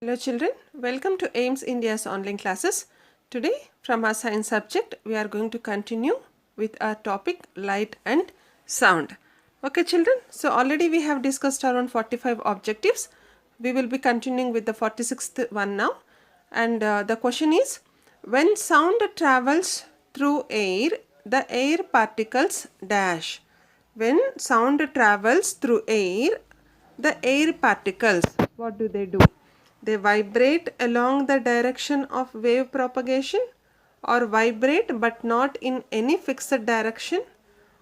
Hello children, welcome to AIMS India's online classes. Today from our science subject we are going to continue with our topic light and sound. Okay children, so already we have discussed around 45 objectives. We will be continuing with the 46th one now, and the question is, when sound travels through air, the air particles dash. When sound travels through air, the air particles, what do? They vibrate along the direction of wave propagation, or vibrate but not in any fixed direction,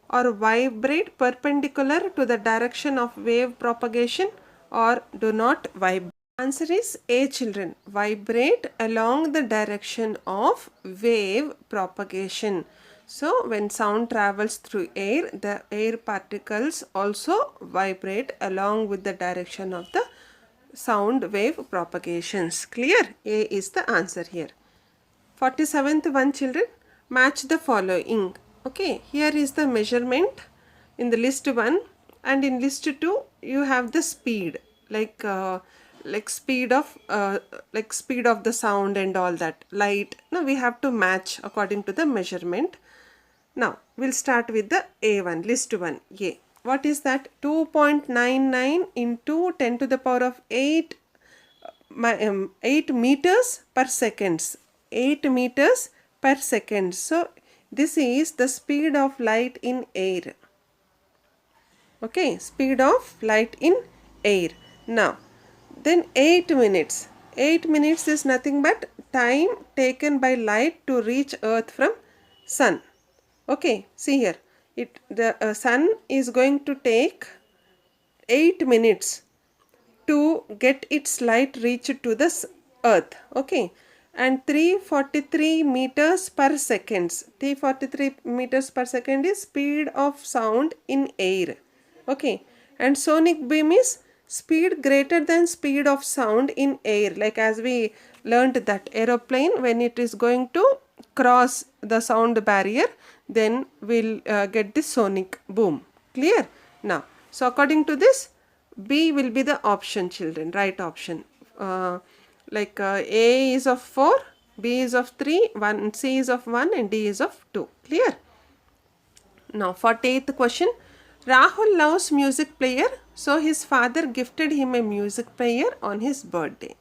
or vibrate perpendicular to the direction of wave propagation, or do not vibrate. Answer is A children, vibrate along the direction of wave propagation. So when sound travels through air, the air particles also vibrate along with the direction of the sound wave propagations. Clear? A is the answer here. 47th one children, match the following. Okay, here is the measurement in the list 1, and in list 2 you have the speed, like speed of the sound and all that, light. Now we have to match according to the measurement. Now we'll start with the A1, list 1, A. What is that? 2.99 into 10 to the power of 8 meters per second. 8 meters per second. So this is the speed of light in air. Okay, speed of light in air. Now then 8 minutes. 8 minutes is nothing but time taken by light to reach earth from sun. Okay, see here. The sun is going to take 8 minutes to get its light reached to the earth. Okay, and 343 meters per second. 343 meters per second is speed of sound in air. Okay, and sonic beam is speed greater than speed of sound in air. Like as we learned that aeroplane, when it is going to cross the sound barrier, then we'll get the sonic boom. Clear? Now, so according to this, B will be the option children, right option. A is of 4, B is of 3, C is of 1 and D is of 2. Clear? Now 48th question. Rahul loves music player, so his father gifted him a music player on his birthday.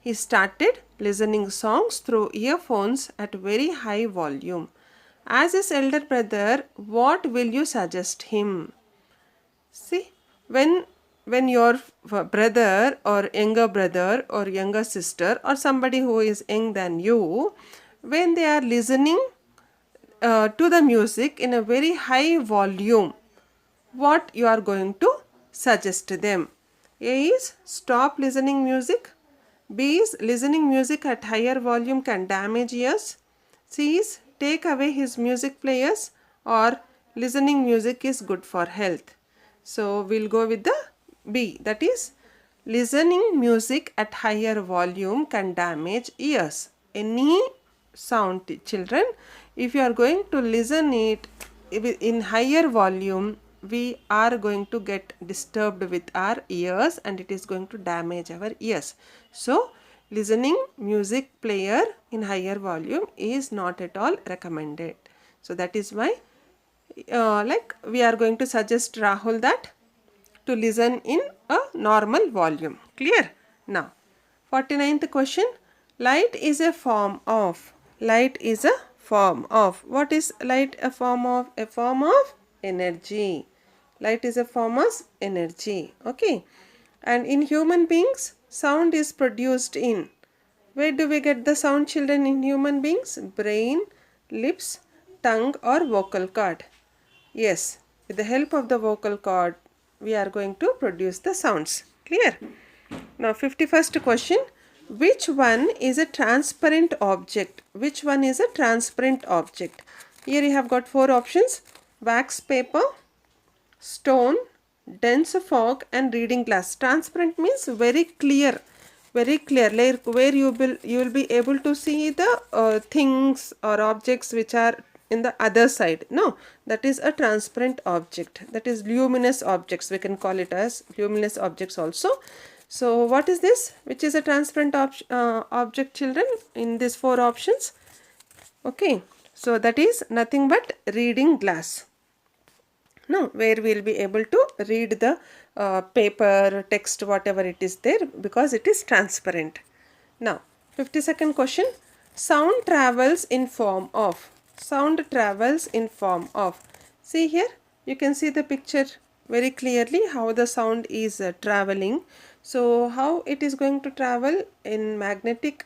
He started listening songs through earphones at very high volume. As his elder brother, what will you suggest him? See, when your brother or younger sister or somebody who is young than you, when they are listening to the music in a very high volume, what you are going to suggest to them? A is stop listening music. B is listening music at higher volume can damage ears. C is take away his music players, or listening music is good for health. So we'll go with the B, that is listening music at higher volume can damage ears. Any sound children, if you are going to listen it in higher volume, we are going to get disturbed with our ears and it is going to damage our ears. So listening music player in higher volume is not at all recommended. So that is why we are going to suggest Rahul that to listen in a normal volume. Clear? Now 49th question. Light is a form of. Light is a form of. What is light a form of? A form of energy. Light is a form of energy. Okay. And in human beings, sound is produced in. Where do we get the sound children in human beings? Brain, lips, tongue or vocal cord. Yes, with the help of the vocal cord, we are going to produce the sounds. Clear? Now 51st question. Which one is a transparent object? Which one is a transparent object? Here you have got 4 options. Wax paper, stone, dense fog and reading glass. Transparent means very clear, like where you will be able to see the things or objects which are in the other side. No, that is a transparent object. That is luminous objects. We can call it as luminous objects also. So what is this? Which is a transparent object, children, in these 4 options? Okay, so that is nothing but reading glass. No, where we will be able to read the paper, text, whatever it is there, because it is transparent. Now, 52nd question. Sound travels in form of. Sound travels in form of. See here, you can see the picture very clearly how the sound is traveling. So, how it is going to travel in magnetic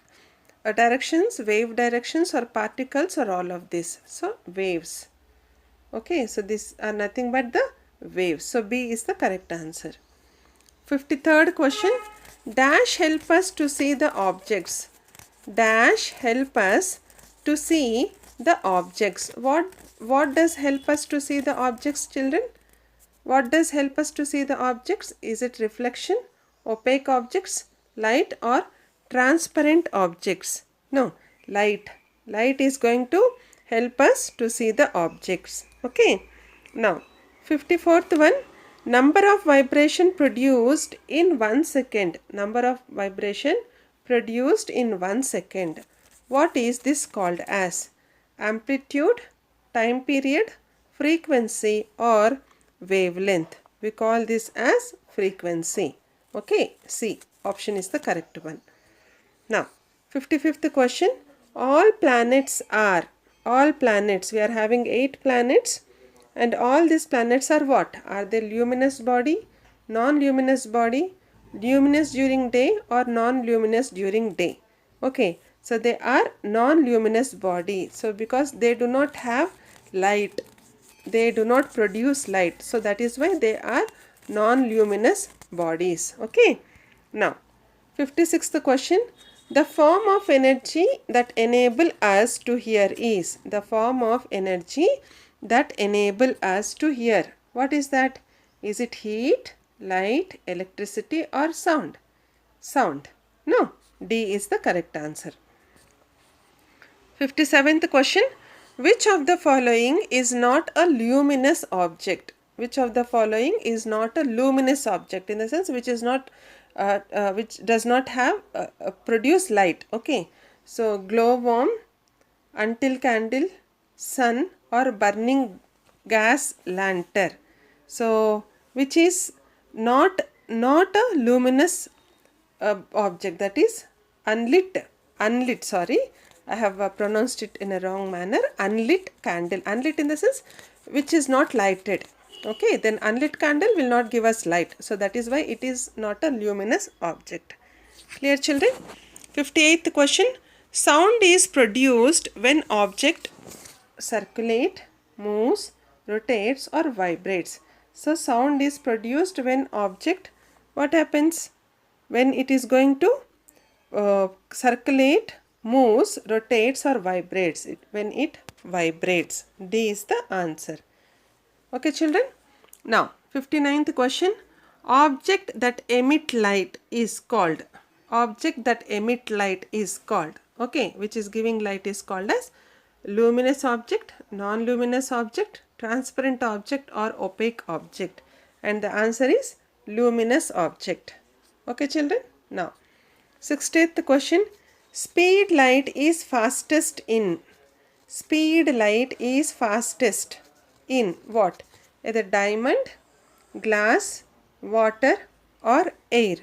directions, wave directions, or particles, or all of this. So, waves. Okay, so these are nothing but the waves. So, B is the correct answer. 53rd question. Dash help us to see the objects. Dash help us to see the objects. What does help us to see the objects, children? What does help us to see the objects? Is it reflection, opaque objects, light, or transparent objects? No, light. Light is going to help us to see the objects. Okay. Now, 54th one. Number of vibration produced in 1 second. Number of vibration produced in 1 second. What is this called as? Amplitude, time period, frequency, or wavelength. We call this as frequency. Okay, C option is the correct one. Now, 55th question. All planets, we are having 8 planets, and all these planets are what? Are they luminous body, non-luminous body, luminous during day, or non-luminous during day? Okay, so they are non-luminous body. So because they do not have light, they do not produce light, so that is why they are non-luminous bodies. Okay, now 56th question. The form of energy that enable us to hear is. The form of energy that enable us to hear. What is that? Is it heat, light, electricity, or sound? Sound. No, D is the correct answer. 57th question. Which of the following is not a luminous object? Which of the following is not a luminous object? In the sense which is not which does not have produce light. Okay, so glowworm, until candle, sun, or burning gas lantern. So which is not a luminous object, that is unlit, sorry, I have pronounced it in a wrong manner. Unlit candle. Unlit in the sense which is not lighted. Okay, then unlit candle will not give us light. So that is why it is not a luminous object. Clear, children? 58th question. Sound is produced when object circulate, moves, rotates, or vibrates. So sound is produced when object, what happens? When it is going to circulate, moves, rotates, or vibrates. When it vibrates. D is the answer. Okay, children. Now, 59th question. Object that emit light is called. Object that emit light is called. Okay, which is giving light is called as luminous object, non-luminous object, transparent object, or opaque object. And the answer is luminous object. Okay, children. Now, 60th question. Speed light is fastest in. Speed light is fastest in what? Either diamond, glass, water, or air.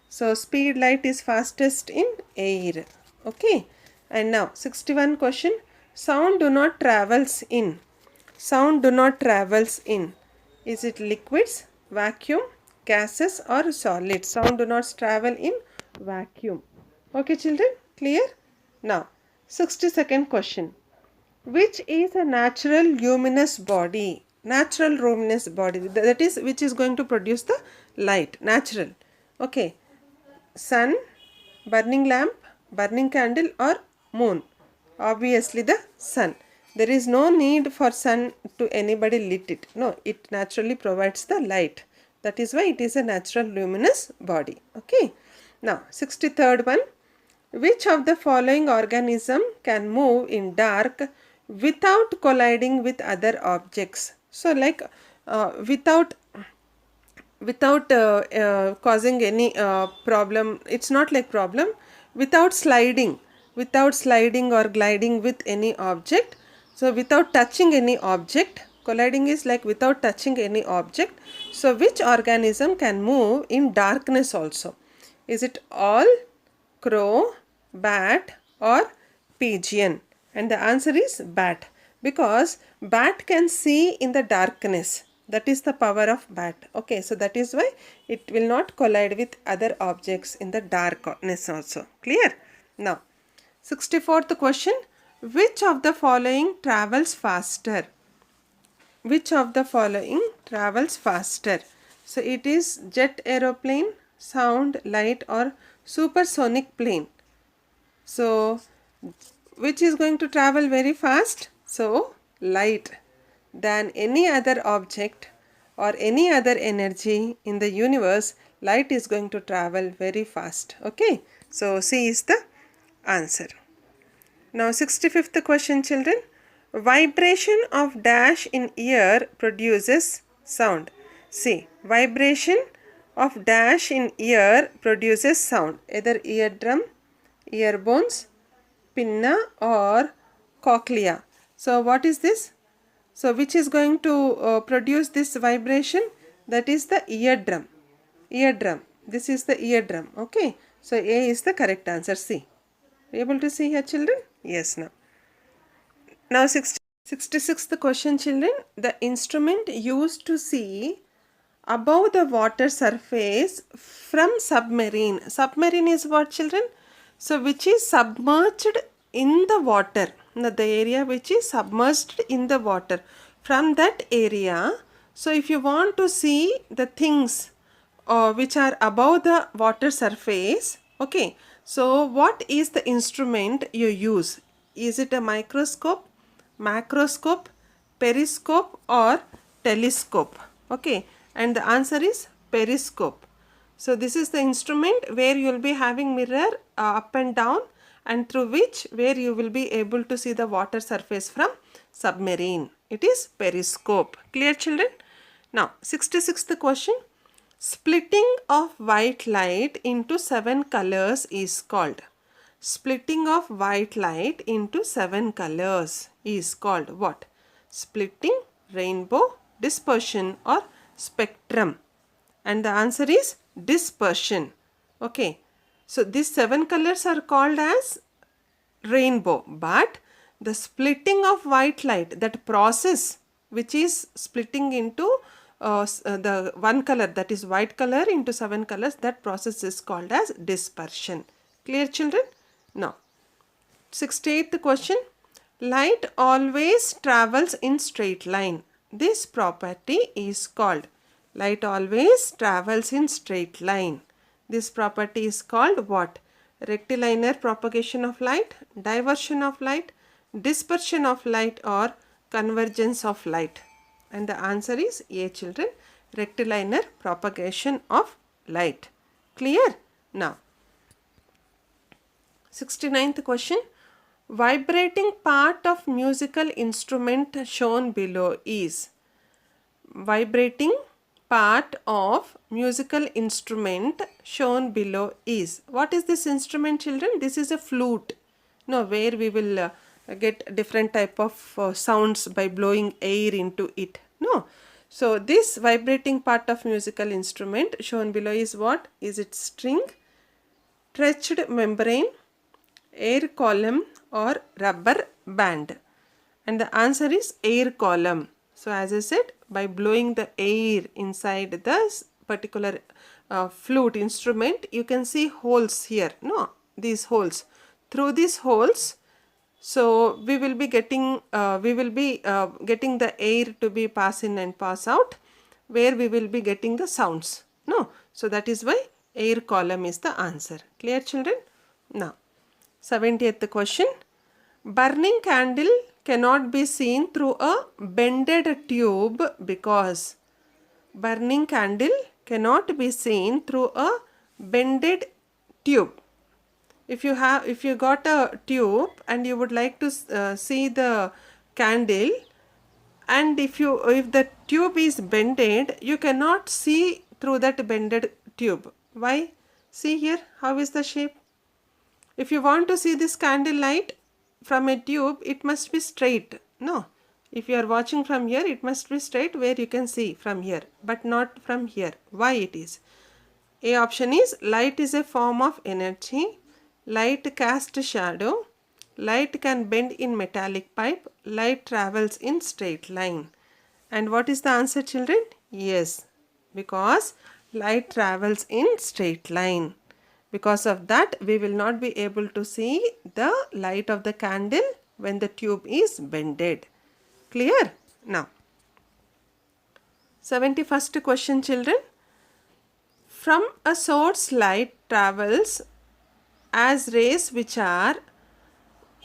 So speed light is fastest in air. Okay. And now 61 question. Sound do not travels in. Sound do not travels in. Is it liquids, vacuum, gases, or solids? Sound do not travel in vacuum. Okay, children, clear? Now 62nd question. Which is a natural luminous body? Natural luminous body, that is which is going to produce the light. Natural. Okay. Sun, burning lamp, burning candle, or moon? Obviously the sun. There is no need for sun to anybody lit it. No, it naturally provides the light. That is why it is a natural luminous body. Okay. Now 63rd one. Which of the following organism can move in dark without colliding with other objects? So like without without causing any problem. It's not like problem. Without sliding or gliding with any object. So without touching any object. Colliding is like without touching any object. So which organism can move in darkness also? Is it owl, crow, bat or pigeon? And the answer is bat, because bat can see in the darkness. That is the power of bat. Okay, so that is why it will not collide with other objects in the darkness also. Clear? Now, 64th question. Which of the following travels faster? Which of the following travels faster? So it is jet aeroplane, sound, light or supersonic plane. So which is going to travel very fast? So light. Than any other object or any other energy in the universe, light is going to travel very fast. Okay, so C is the answer. Now 65th question, children. Vibration of dash in ear produces sound. See, vibration of dash in ear produces sound. Either eardrum, ear bones, pinna or cochlea. So what is this? So which is going to produce this vibration? That is the eardrum. Eardrum. This is the eardrum. Okay. So A is the correct answer. C. Are you able to see here, children? Yes. Now 66th question, children. The instrument used to see above the water surface from submarine. Submarine is what, children? So which is submerged in the water. Now the area which is submerged in the water. From that area, so if you want to see the things which are above the water surface, okay, so what is the instrument you use? Is it a microscope, macroscope, periscope or telescope? Okay, and the answer is periscope. So this is the instrument where you will be having mirror up and down, and through which where you will be able to see the water surface from submarine. It is periscope. Clear, children? Now 66th question. Splitting of white light into 7 colors is called. Splitting of white light into 7 colors is called what? Splitting, rainbow, dispersion or spectrum. And the answer is dispersion. Okay. So these 7 colors are called as rainbow, but the splitting of white light, that process which is splitting into the one color, that is white color, into 7 colors, that process is called as dispersion. Clear, children? Now 68th question. Light always travels in straight line. This property is called. Light always travels in straight line. This property is called what? Rectilinear propagation of light, diversion of light, dispersion of light or convergence of light. And the answer is A, children. Rectilinear propagation of light. Clear? Now 69th question. Vibrating part of musical instrument shown below is. Vibrating part of musical instrument shown below is. What is this instrument, children? This is a flute. No, where we will get different type of sounds by blowing air into it. No. So this vibrating part of musical instrument shown below is what? Is it string, stretched membrane, air column or rubber band? And the answer is air column. So as I said, by blowing the air inside this particular flute instrument, you can see holes here. No, these holes. Through these holes, so we will be getting the air to be pass in and pass out, where we will be getting the sounds. No, so that is why air column is the answer. Clear, children? Now 70th question. Burning candle cannot be seen through a bended tube because. Burning candle cannot be seen through a bended tube. If you got a tube and you would like to see the candle, and if the tube is bended, you cannot see through that bended tube. Why? See here, how is the shape? If you want to see this candle light from a tube, it must be straight. No. If you are watching from here, it must be straight where you can see from here, but not from here. Why it is? A option is light is a form of energy. Light casts shadow. Light can bend in metallic pipe. Light travels in straight line. And what is the answer, children? Yes, because light travels in straight line. Because of that, we will not be able to see the light of the candle when the tube is bended. Clear? Now, 71st question, children. From a source, light travels as rays which are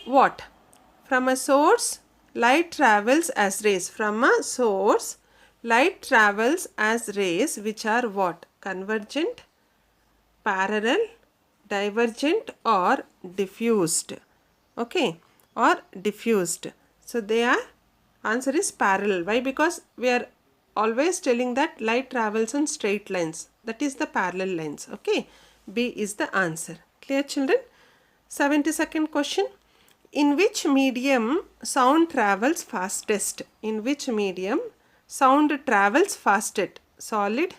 what? From a source, light travels as rays. From a source, light travels as rays which are what? Convergent, parallel, divergent or diffused. Okay, or diffused. So they are, answer is parallel. Why? Because we are always telling that light travels on straight lines. That is the parallel lines. Okay, B is the answer. Clear, children? 72nd question. In which medium sound travels fastest? In which medium sound travels fastest? Solid,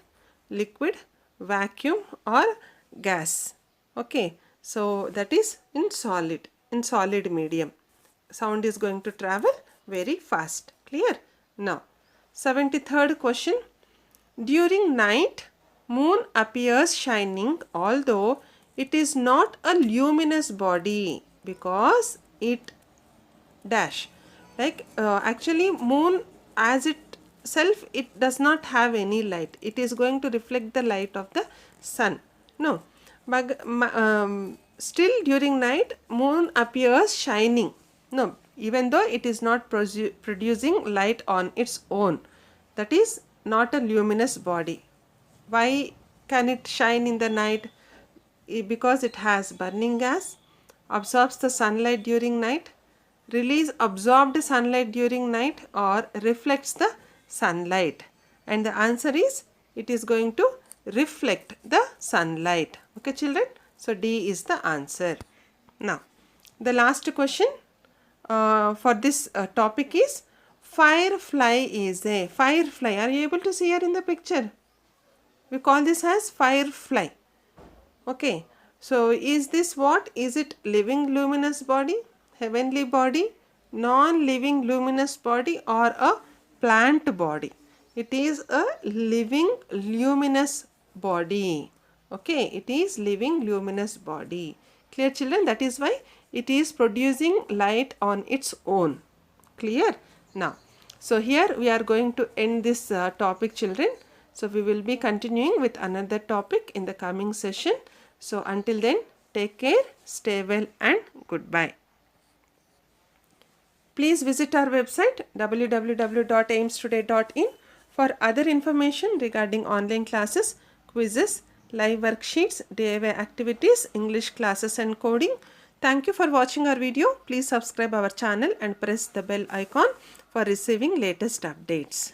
liquid, vacuum or gas? Okay, so that is in solid medium. Sound is going to travel very fast. Clear? Now, 73rd question. During night, moon appears shining although it is not a luminous body because it dash. Like actually moon as itself, it does not have any light. It is going to reflect the light of the sun. No, but still during night moon appears shining. No, even though it is not producing light on its own. That is not a luminous body. Why can it shine in the night? Because it has burning gas, absorbs the sunlight during night, release absorbed sunlight during night or reflects the sunlight. And the answer is, it is going to reflect the sunlight. Okay, children? So D is the answer. Now, the last question for this topic is, Firefly is a, Firefly, are you able to see here in the picture? We call this as Firefly. Okay, so is this what? Is it living luminous body, heavenly body, non-living luminous body or a plant body? It is a living luminous body. Okay, it is living luminous body. Clear, children? That is why it is producing light on its own. Clear? Now, so here we are going to end this topic, children. So we will be continuing with another topic in the coming session. So until then, take care, stay well and goodbye. Please visit our website www.aimstoday.in for other information regarding online classes, quizzes, live worksheets, DIY activities, English classes and coding. Thank you for watching our video. Please subscribe our channel and press the bell icon for receiving latest updates.